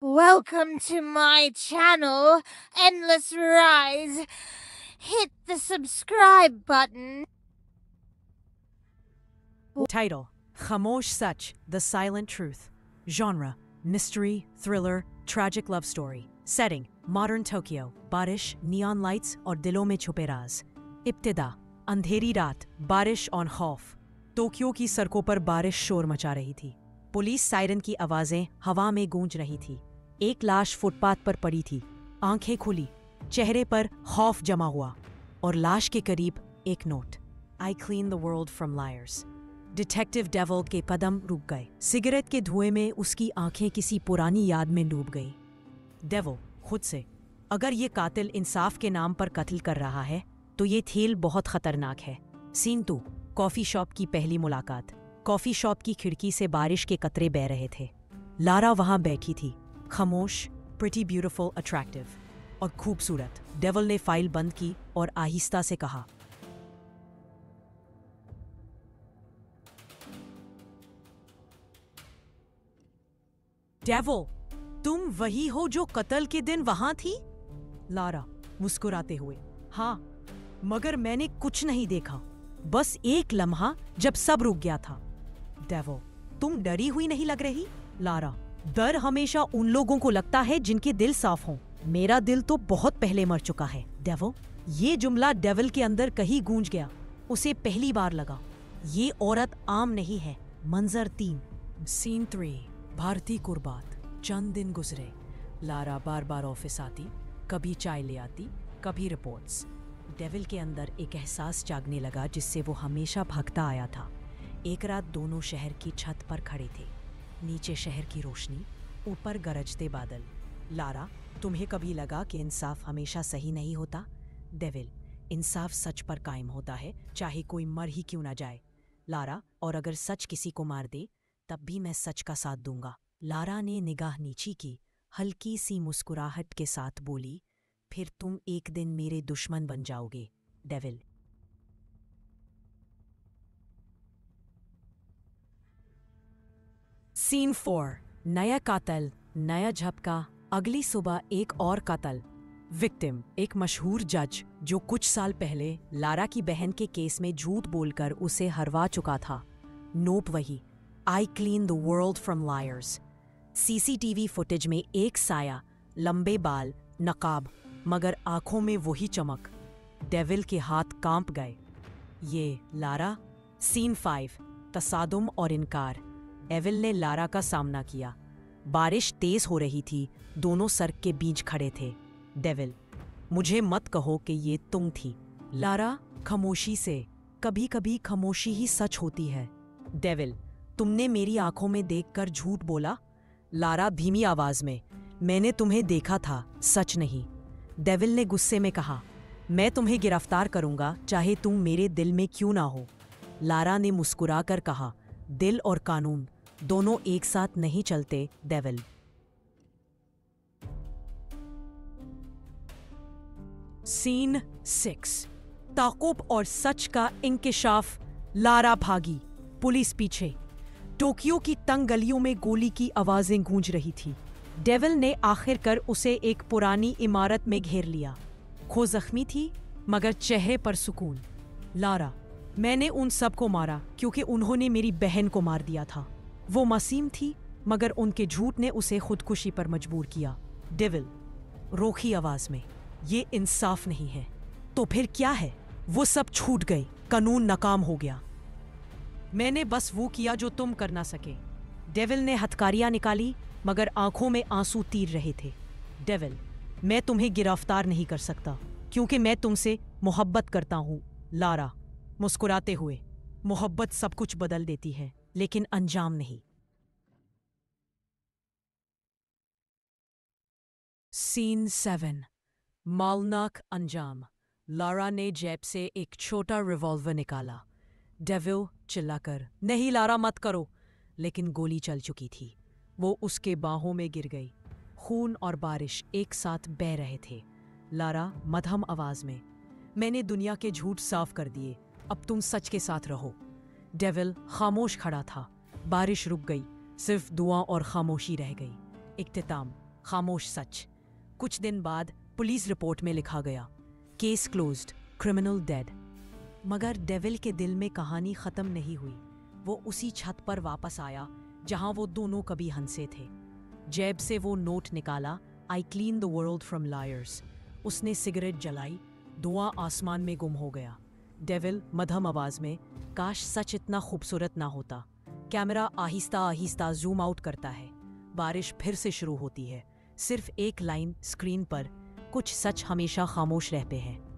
Welcome to my channel, Endless Rise. Hit the subscribe button. Title: Khamosh Sach, The Silent Truth. Genre: mystery, thriller, tragic love story. Setting: modern Tokyo, बारिश, neon lights और दिलों में छुपे राज. इब्तिदा: अंधेरी रात, बारिश on खौफ. Tokyo की सड़कों पर बारिश शोर मचा रही थी. पुलिस सायरन की आवाजें हवा में गूंज रही थी. एक लाश फुटपाथ पर पड़ी थी. आंखें खुली, चेहरे पर खौफ जमा हुआ और लाश के करीब एक note. I clean the world from lawyers. Detective devil के कदम रुक गए. सिगरेट के धुएं में उसकी आंखें किसी पुरानी याद में डूब गई. डेविल खुद से, अगर ये कातिल इंसाफ के नाम पर कत्ल कर रहा है तो ये खेल बहुत खतरनाक है. सीन 2. कॉफी शॉप की पहली मुलाकात. कॉफी शॉप की खिड़की से बारिश के कतरे बह रहे थे. लारा वहां बैठी थी, खामोश, प्रिटी, ब्यूटीफुल, अट्रैक्टिव और खूबसूरत. डेविल ने फाइल बंद की और आहिस्ता से कहा, डेविल, तुम वही हो जो कत्ल के दिन वहां थी? लारा मुस्कुराते हुए, हाँ, मगर मैंने कुछ नहीं देखा, बस एक लम्हा जब सब रुक गया था. डेविल, तुम डरी हुई नहीं लग रही? लारा, डर हमेशा उन लोगों को लगता है जिनके दिल साफ हों. मेरा दिल तो बहुत पहले मर चुका है. डेविल, ये जुमला डेविल के अंदर कहीं गूंज गया. उसे पहली बार लगा, ये औरत आम नहीं है. मंजर 3. सीन 3. भारती कुर्बात. चंद दिन गुजरे. लारा बार बार ऑफिस आती, कभी चाय ले आती, कभी रिपोर्ट्स. डेविल के अंदर एक एहसास जागने लगा जिससे वो हमेशा भागता आया था. एक रात दोनों शहर की छत पर खड़े थे. नीचे शहर की रोशनी, ऊपर गरजते बादल. लारा, तुम्हें कभी लगा कि इंसाफ हमेशा सही नहीं होता? डेविल, इंसाफ सच पर कायम होता है, चाहे कोई मर ही क्यों ना जाए. लारा, और अगर सच किसी को मार दे तब भी मैं सच का साथ दूंगा. लारा ने निगाह नीची की, हल्की सी मुस्कुराहट के साथ बोली, फिर तुम एक दिन मेरे दुश्मन बन जाओगे. डेविल. सीन 4. नया कातल, नया झपका. अगली सुबह एक और कातल. विक्टिम एक मशहूर जज जो कुछ साल पहले लारा की बहन के केस में झूठ बोलकर उसे हरवा चुका था. नोप वही, I clean the world from lawyers. CCTV footage में एक साया, लंबे बाल, नकाब, मगर आंखों में वही चमक. डेविल के हाथ कांप गए. ये लारा. सीन 5. तसादुम और इनकार. डेविल ने लारा का सामना किया. बारिश तेज हो रही थी, दोनों सड़क के बीच खड़े थे. डेविल, मुझे मत कहो कि ये तुम थी. लारा खामोशी से, कभी कभी खामोशी ही सच होती है. डेविल, तुमने मेरी आंखों में देखकर झूठ बोला? लारा धीमी आवाज में, मैंने तुम्हें देखा था, सच नहीं. डेविल ने गुस्से में कहा, मैं तुम्हें गिरफ्तार करूंगा चाहे तुम मेरे दिल में क्यों ना हो. लारा ने मुस्कुराकर कहा, दिल और कानून दोनों एक साथ नहीं चलते. डेविल. सीन 6. ताकुब और सच का इंकिशाफ. लारा भागी, पुलिस पीछे. टोक्यो की तंग गलियों में गोली की आवाजें गूंज रही थी. डेविल ने आखिरकार उसे एक पुरानी इमारत में घेर लिया. खो जख्मी थी, मगर चेहरे पर सुकून. लारा, मैंने उन सबको मारा क्योंकि उन्होंने मेरी बहन को मार दिया था. वो मासूम थी, मगर उनके झूठ ने उसे खुदकुशी पर मजबूर किया. डेविल रोखी आवाज में, ये इंसाफ नहीं है. तो फिर क्या है? वो सब छूट गई, कानून नाकाम हो गया. मैंने बस वो किया जो तुम कर ना सके. डेविल ने हथकड़ियां निकाली, मगर आंखों में आंसू तीर रहे थे. डेविल, मैं तुम्हें गिरफ्तार नहीं कर सकता क्योंकि मैं तुमसे मोहब्बत करता हूं. लारा मुस्कुराते हुए, मोहब्बत सब कुछ बदल देती है लेकिन अंजाम नहीं. सीन 7. मालनाक अंजाम. लारा ने जेब से एक छोटा रिवॉल्वर निकाला. डेविल चिल्लाकर, नहीं लारा, मत करो. लेकिन गोली चल चुकी थी. वो उसके बाहों में गिर गई. खून और बारिश एक साथ बह रहे थे. लारा मध्यम आवाज में, मैंने दुनिया के झूठ साफ कर दिए, अब तुम सच के साथ रहो. डेविल खामोश खड़ा था. बारिश रुक गई, सिर्फ दुआ और खामोशी रह गई. इख्तिताम. खामोश सच। कुछ दिन बाद पुलिस रिपोर्ट में लिखा गया, केस क्लोज्ड, क्रिमिनल डेड। मगर डेविल के दिल में कहानी खत्म नहीं हुई। वो उसी छत पर वापस आया जहां वो दोनों कभी हंसे थे। जेब से वो नोट निकाला, I clean the world from lawyers. उसने सिगरेट जलाई, धुआं आसमान में गुम हो गया। डेविल मध्यम आवाज में, काश सच इतना खूबसूरत ना होता। Camera Aahista Aahista zoom out करता है। बारिश फिर से शुरू होती है। सिर्फ एक लाइन स्क्रीन पर, कुछ सच हमेशा खामोश रहते हैं।